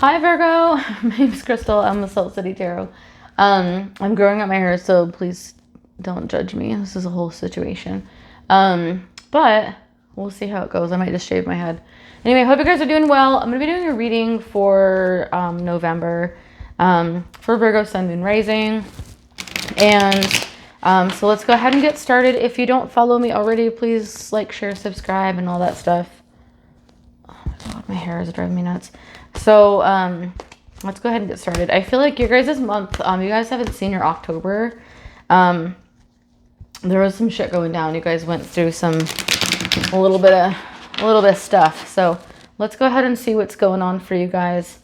Hi Virgo, my name's Crystal. I'm the Salt City Tarot. I'm growing out my hair, so please don't judge me. This is a whole situation. But we'll see how it goes. I might just shave my head. Anyway, I hope you guys are doing well. I'm going to be doing a reading for November for Virgo Sun, Moon, Rising. And so let's go ahead and get started. If you don't follow me already, please like, share, subscribe, and all that stuff. Oh my God, my hair is driving me nuts. So let's go ahead and get started. I feel like your guys' month, you guys haven't seen your October. There was some shit going down. You guys went through a little bit of stuff. So let's go ahead and see what's going on for you guys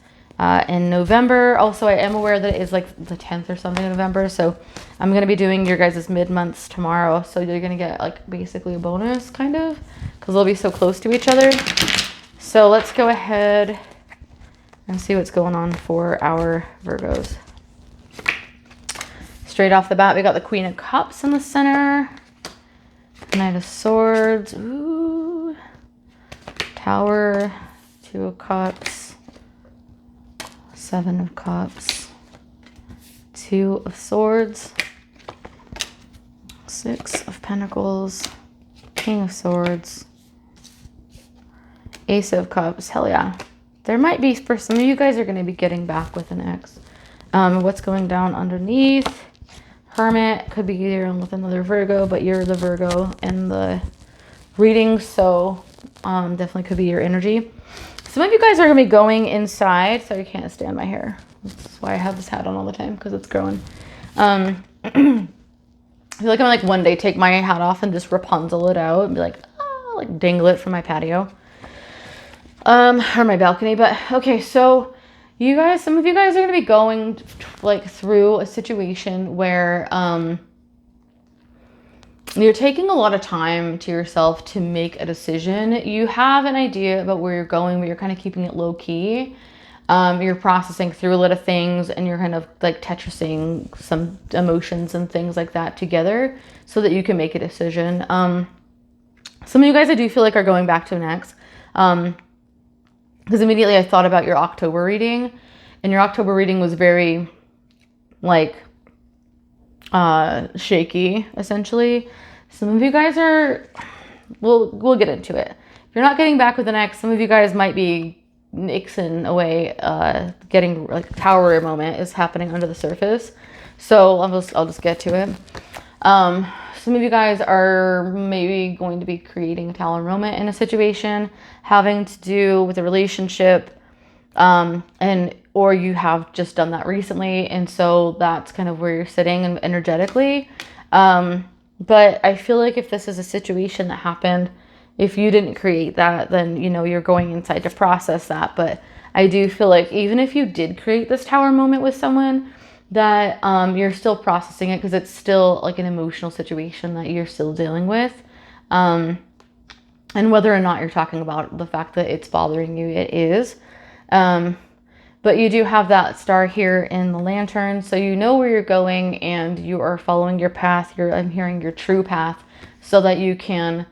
in November. Also, I am aware that it is like the 10th or something of November. So I'm going to be doing your guys' mid-months tomorrow. So you're going to get like basically a bonus kind of, because they'll be so close to each other. So let's go ahead and see what's going on for our Virgos. Straight off the bat, we got the Queen of Cups in the center. Knight of Swords. Ooh. Tower. Two of Cups. Seven of Cups. Two of Swords. Six of Pentacles. King of Swords. Ace of Cups. Hell yeah. There might be, for some of you guys, are going to be getting back with an ex. What's going down underneath? Hermit. Could be dealing with another Virgo, but you're the Virgo in the reading, so definitely could be your energy. Some of you guys are going to be going inside. Sorry, I can't stand my hair. That's why I have this hat on all the time, because it's growing. I feel like I'm like one day take my hat off and just Rapunzel it out and be like, ah, like dangle it from my patio. Or my balcony. But okay, so you guys, some of you guys are going to be going like through a situation where you're taking a lot of time to yourself to make a decision. You have an idea about where you're going, but you're kind of keeping it low key. You're processing through a lot of things, and you're kind of like Tetrising some emotions and things like that together so that you can make a decision. Some of you guys I do feel like are going back to an ex. Because immediately I thought about your October reading, and your October reading was very like shaky, essentially. Some of you guys are, we'll get into it. If you're not getting back with an ex, some of you guys might be nixing away, getting like tower moment is happening under the surface. So I'll just get to it. Some of you guys are maybe going to be creating a tower moment in a situation having to do with a relationship, or you have just done that recently, and so that's kind of where you're sitting and energetically. But I feel like if this is a situation that happened, if you didn't create that, then you know you're going inside to process that. But I do feel like even if you did create this tower moment with someone, that you're still processing it, because it's still like an emotional situation that you're still dealing with. And whether or not you're talking about the fact that it's bothering you, it is. But you do have that star here in the lantern, so you know where you're going and you are following your path. I'm hearing your true path, so that you can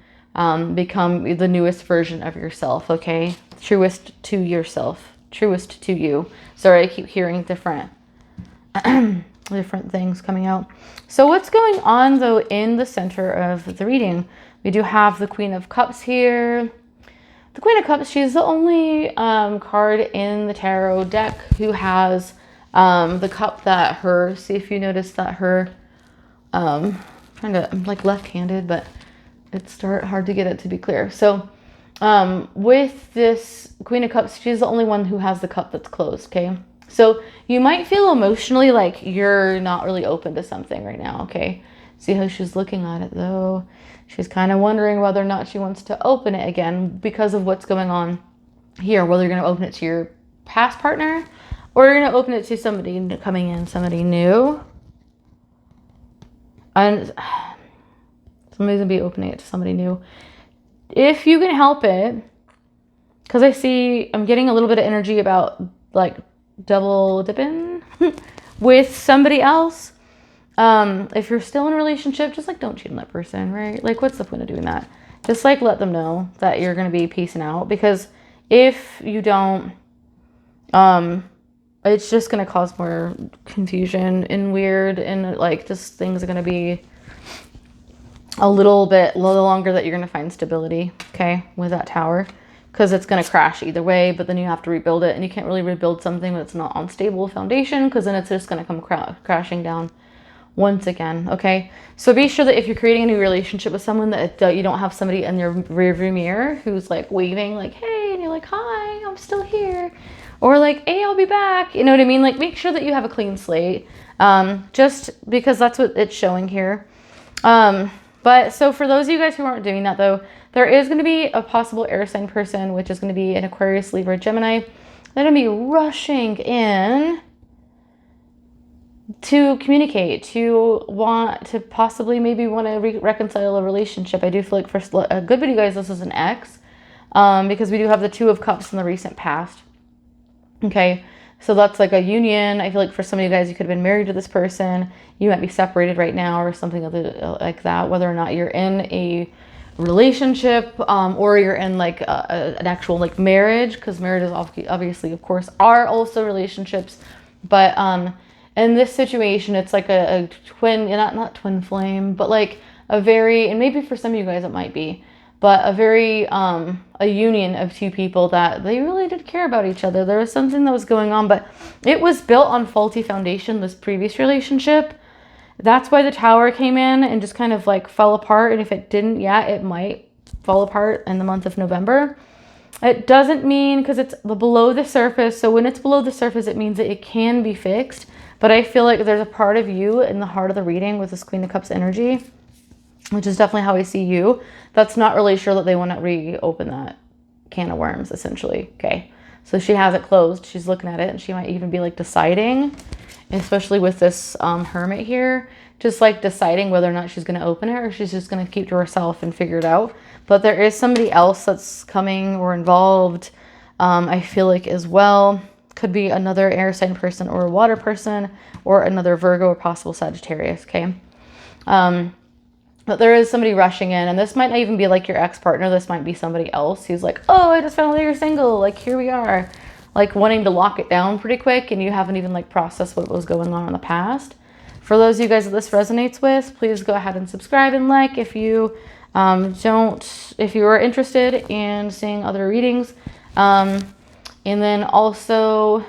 become the newest version of yourself, okay? Truest to yourself. Truest to you. Sorry, I keep hearing different things coming out. So what's going on though in the center of the reading? We do have the Queen of Cups here. The Queen of Cups, she's the only card in the tarot deck who has the cup that her, see if you notice that her, I'm like left-handed, but it's hard to get it to be clear. So with this Queen of Cups, she's the only one who has the cup that's closed, okay? So you might feel emotionally like you're not really open to something right now, okay? See how she's looking at it though. She's kind of wondering whether or not she wants to open it again because of what's going on here. Whether you're going to open it to your past partner or you're going to open it to somebody coming in, somebody new. And somebody's going to be opening it to somebody new. If you can help it, because I'm getting a little bit of energy about like double dipping with somebody else. If you're still in a relationship, just like don't cheat on that person, right? Like what's the point of doing that? Just like let them know that you're going to be peacing out, because if you don't It's just going to cause more confusion and weird, and like just things are going to be a little longer that you're going to find stability, okay, with that tower, because it's going to crash either way, but then you have to rebuild it, and you can't really rebuild something that's not on stable foundation, because then it's just going to come crashing down once again, okay? So be sure that if you're creating a new relationship with someone, that you don't have somebody in your rearview mirror who's like waving like, hey, and you're like, hi, I'm still here. Or like, hey, I'll be back. You know what I mean? Like, make sure that you have a clean slate, just because that's what it's showing here. But so for those of you guys who aren't doing that though, there is going to be a possible air sign person, which is going to be an Aquarius, Libra, Gemini. They're going to be rushing in to communicate, to want to possibly maybe want to reconcile a relationship. I do feel like for a good bit of you guys, this is an ex, because we do have the Two of Cups in the recent past. Okay, so that's like a union. I feel like for some of you guys, you could have been married to this person. You might be separated right now or something like that, whether or not you're in a relationship, or you're in like an actual like marriage, because marriages obviously, of course, are also relationships. But in this situation, it's like a twin, not twin flame, but like a very, and maybe for some of you guys it might be, but a very, a union of two people that they really did care about each other. There was something that was going on, but it was built on faulty foundation, this previous relationship. That's why the tower came in and just kind of like fell apart. And if it didn't yet, it might fall apart in the month of November. It doesn't mean, because it's below the surface. So when it's below the surface, it means that it can be fixed. But I feel like there's a part of you in the heart of the reading with this Queen of Cups energy, which is definitely how I see you, that's not really sure that they want to reopen that can of worms, essentially. Okay, so she has it closed. She's looking at it, and she might even be like deciding, especially with this hermit here, just like deciding whether or not she's going to open it or she's just going to keep to herself and figure it out. But there is somebody else that's coming or involved, I feel like, as well. Could be another air sign person or a water person or another Virgo or possible Sagittarius, okay? But there is somebody rushing in, and this might not even be like your ex-partner. This might be somebody else who's like, oh, I just found out you're single. Like, here we are. Like, wanting to lock it down pretty quick, and you haven't even like processed what was going on in the past. For those of you guys that this resonates with, please go ahead and subscribe and like if you if you are interested in seeing other readings. And then also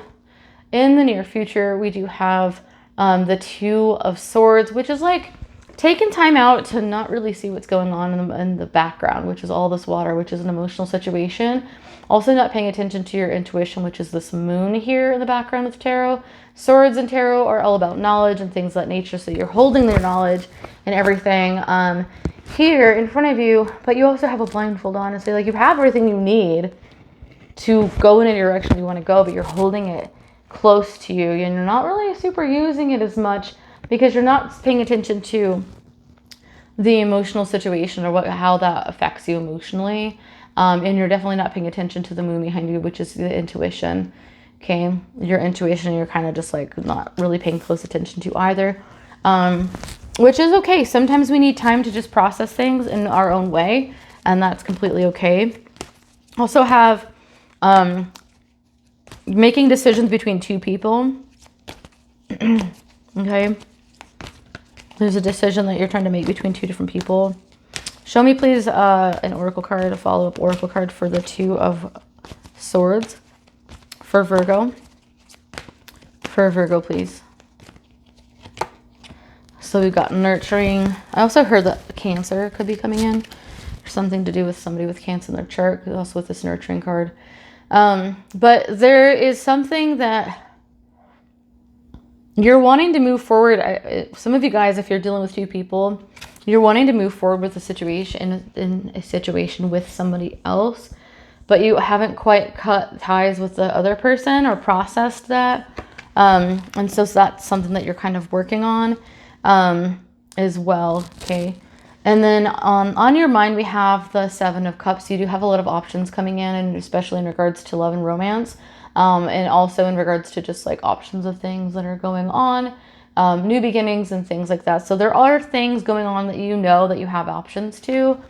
in the near future, we do have the Two of Swords, which is like taking time out to not really see what's going on in the background, which is all this water, which is an emotional situation. Also not paying attention to your intuition, which is this moon here in the background of the tarot. Swords and tarot are all about knowledge and things of that nature. So you're holding their knowledge and everything here in front of you, but you also have a blindfold on, and so like you have everything you need to go in a direction you want to go, but you're holding it close to you, and you're not really super using it as much because you're not paying attention to the emotional situation or how that affects you emotionally. And you're definitely not paying attention to the moon behind you, which is the intuition. Okay, your intuition, you're kind of just like not really paying close attention to either, which is okay. Sometimes we need time to just process things in our own way, and that's completely okay. Also have making decisions between two people. Okay, there's a decision that you're trying to make between two different people. Show me, please, an oracle card, a follow-up oracle card for the Two of Swords for Virgo. For Virgo, please. So we've got nurturing. I also heard that Cancer could be coming in. Something to do with somebody with Cancer in their chart, also with this nurturing card. But there is something that you're wanting to move forward. Some of you guys, if you're dealing with two people, you're wanting to move forward with a situation, in a situation with somebody else, but you haven't quite cut ties with the other person or processed that. And so that's something that you're kind of working on as well. Okay. And then on your mind, we have the Seven of Cups. You do have a lot of options coming in, and especially in regards to love and romance. And also in regards to just like options of things that are going on, new beginnings and things like that. So there are things going on that you know that you have options to.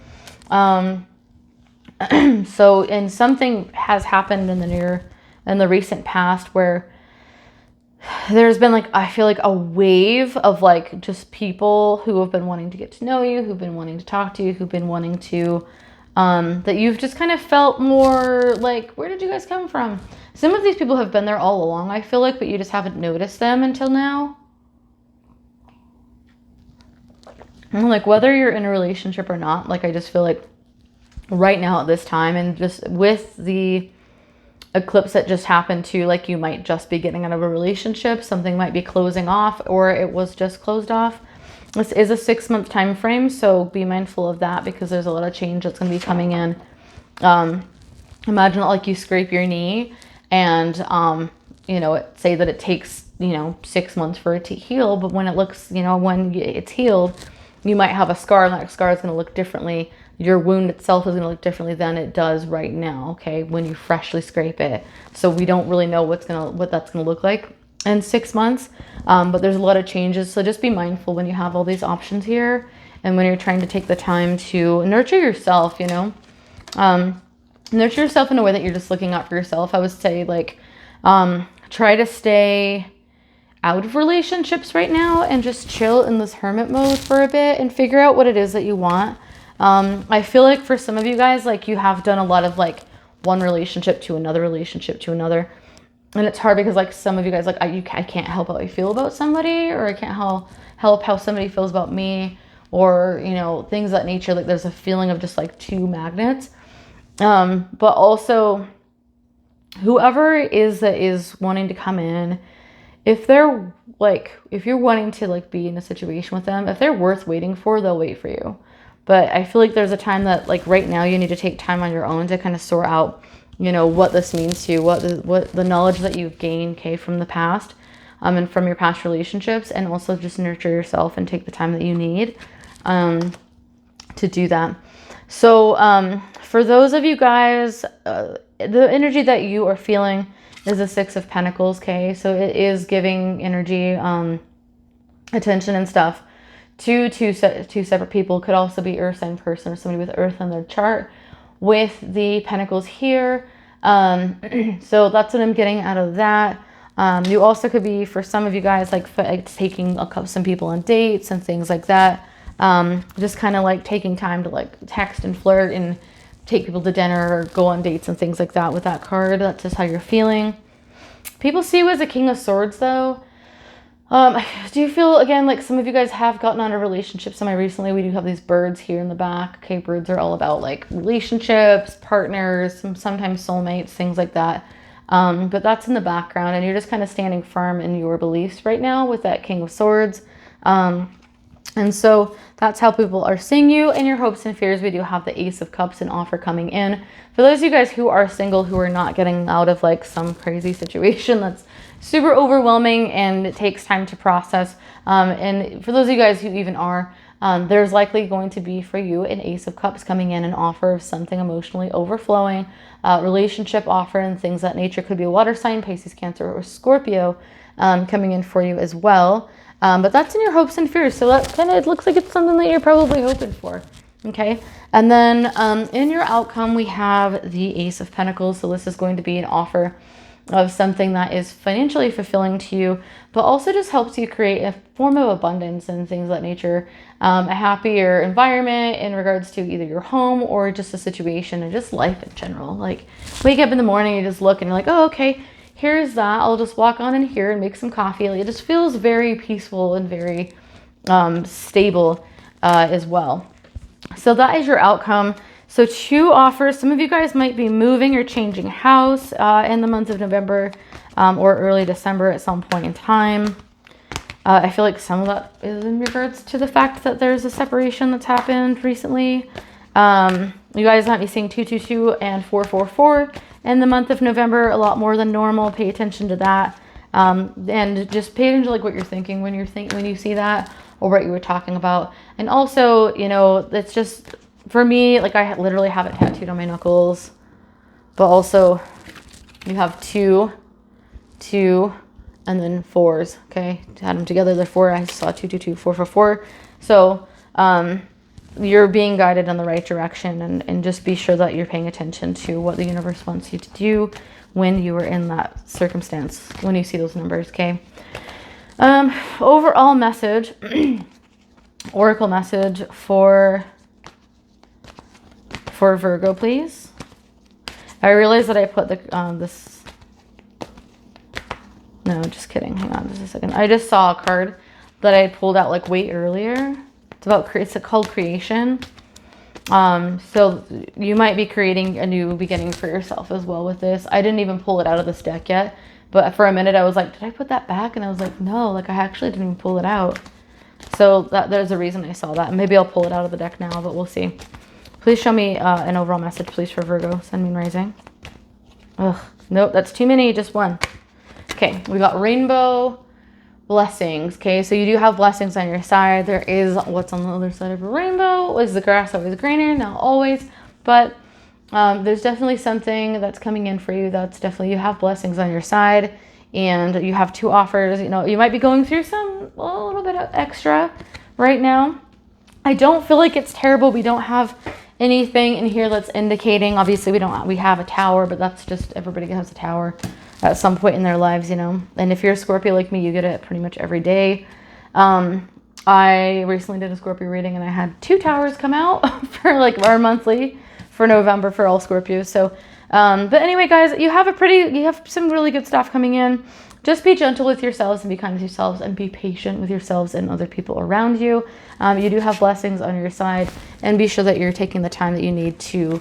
So, and something has happened in in the recent past where there's been like, I feel like a wave of like just people who have been wanting to get to know you, who've been wanting to talk to you, who've been wanting to, that you've just kind of felt more like, where did you guys come from? Some of these people have been there all along, I feel like, but you just haven't noticed them until now. And like whether you're in a relationship or not, like I just feel like right now at this time, and just with the eclipse that just happened too, like you might just be getting out of a relationship, something might be closing off, or it was just closed off. This is a 6-month time frame, so be mindful of that because there's a lot of change that's going to be coming in. Imagine like you scrape your knee and you know, say that it takes, you know, 6 months for it to heal, but when it looks, you know, when it's healed, you might have a scar, and that scar is going to look differently. Your wound itself is going to look differently than it does right now, okay, when you freshly scrape it. So we don't really know what that's going to look like in 6 months, but there's a lot of changes. So just be mindful when you have all these options here, and when you're trying to take the time to nurture yourself, you know, nurture yourself in a way that you're just looking out for yourself. I would say like try to stay out of relationships right now and just chill in this hermit mode for a bit and figure out what it is that you want. I feel like for some of you guys, like you have done a lot of like one relationship to another relationship to another. And it's hard because like some of you guys, like I can't help how I feel about somebody, or I can't help how somebody feels about me, or, you know, things of that nature. Like there's a feeling of just like two magnets. But also whoever it is that is wanting to come in, if they're like, if you're wanting to like be in a situation with them, if they're worth waiting for, they'll wait for you. But I feel like there's a time that like right now you need to take time on your own to kind of sort out, you know, what this means to you, what the knowledge that you've gained, okay, from the past, and from your past relationships, and also just nurture yourself and take the time that you need to do that. So for those of you guys, the energy that you are feeling is a 6 of Pentacles, okay? So it is giving energy, attention and stuff to two separate people. Could also be earth sign person or somebody with earth in their chart with the Pentacles here. So that's what I'm getting out of that. You also could be, for some of you guys, like taking some people on dates and things like that. Just kind of like taking time to like text and flirt and take people to dinner or go on dates and things like that with that card. That's just how you're feeling. People see you as a King of Swords though. Do you feel, again, like some of you guys have gotten out of relationships semi-recently? We do have these birds here in the back. Okay, birds are all about like relationships, partners, sometimes soulmates, things like that. But that's in the background, and you're just kind of standing firm in your beliefs right now with that King of Swords. And so that's how people are seeing you. In your hopes and fears, we do have the Ace of Cups and offer coming in. For those of you guys who are single, who are not getting out of like some crazy situation that's super overwhelming and it takes time to process. And for those of you guys who even are, there's likely going to be for you an Ace of Cups coming in, an offer of something emotionally overflowing, relationship offer and things that nature. Could be a water sign, Pisces, Cancer, or Scorpio coming in for you as well. But that's in your hopes and fears. So that kind of looks like it's something that you're probably hoping for. Okay. And then in your outcome, we have the Ace of Pentacles. So this is going to be an offer of something that is financially fulfilling to you, but also just helps you create a form of abundance and things of that nature. A happier environment in regards to either your home or just a situation and just life in general. Like wake up in the morning, you just look and you're like, oh, okay, here's that. I'll just walk on in here and make some coffee. Like, it just feels very peaceful and very stable as well. So that is your outcome. So 2 offers. Some of you guys might be moving or changing house in the month of November or early December at some point in time. I feel like some of that is in regards to the fact that there's a separation that's happened recently. You guys might be seeing 222 and 444 in the month of November, a lot more than normal. Pay attention to that. And just pay attention to like what you're thinking when you see that, or what you were talking about. And also, you know, it's just, for me, like I literally have it tattooed on my knuckles, but also you have 2, 2, and then 4s. Okay, to add them together, they're 4. I saw 222, 444. So you're being guided in the right direction, and just be sure that you're paying attention to what the universe wants you to do when you were in that circumstance, when you see those numbers, okay? Overall message, oracle message for Virgo, please. I realize that I put the this. No, just kidding. Hang on just a second. I just saw a card that I pulled out like way earlier. It's called creation. So you might be creating a new beginning for yourself as well with this. I didn't even pull it out of this deck yet, but for a minute I was like, did I put that back? And I was like, no, like I actually didn't even pull it out. So there's a reason I saw that. Maybe I'll pull it out of the deck now, but we'll see. Please show me an overall message, please, for Virgo, Sun, Moon, Rising. Ugh, nope, that's too many, just one. Okay, we got rainbow blessings. Okay, so you do have blessings on your side. There is what's on the other side of a rainbow. Is the grass always greener? Not always, but there's definitely something that's coming in for you. That's definitely, you have blessings on your side, and you have 2 offers. You know, you might be going through a little bit of extra right now. I don't feel like it's terrible. We don't have anything in here that's indicating, obviously we have a tower, but that's just, everybody has a tower at some point in their lives, you know. And if you're a Scorpio like me, you get it pretty much every day. I recently did a Scorpio reading and I had 2 towers come out for like our monthly for November for all Scorpios. So, but anyway, guys, you have some really good stuff coming in. Just be gentle with yourselves and be kind with yourselves and be patient with yourselves and other people around you. You do have blessings on your side, and be sure that you're taking the time that you need to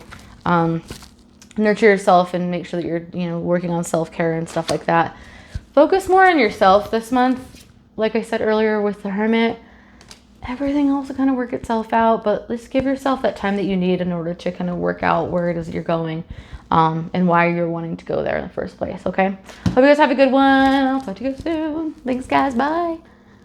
nurture yourself and make sure that you're, you know, working on self-care and stuff like that. Focus more on yourself this month. Like I said earlier with the Hermit, everything else will kind of work itself out, but just give yourself that time that you need in order to kind of work out where it is you're going. And why you're wanting to go there in the first place, okay? Hope you guys have a good one. I'll talk to you guys soon. Thanks, guys. Bye.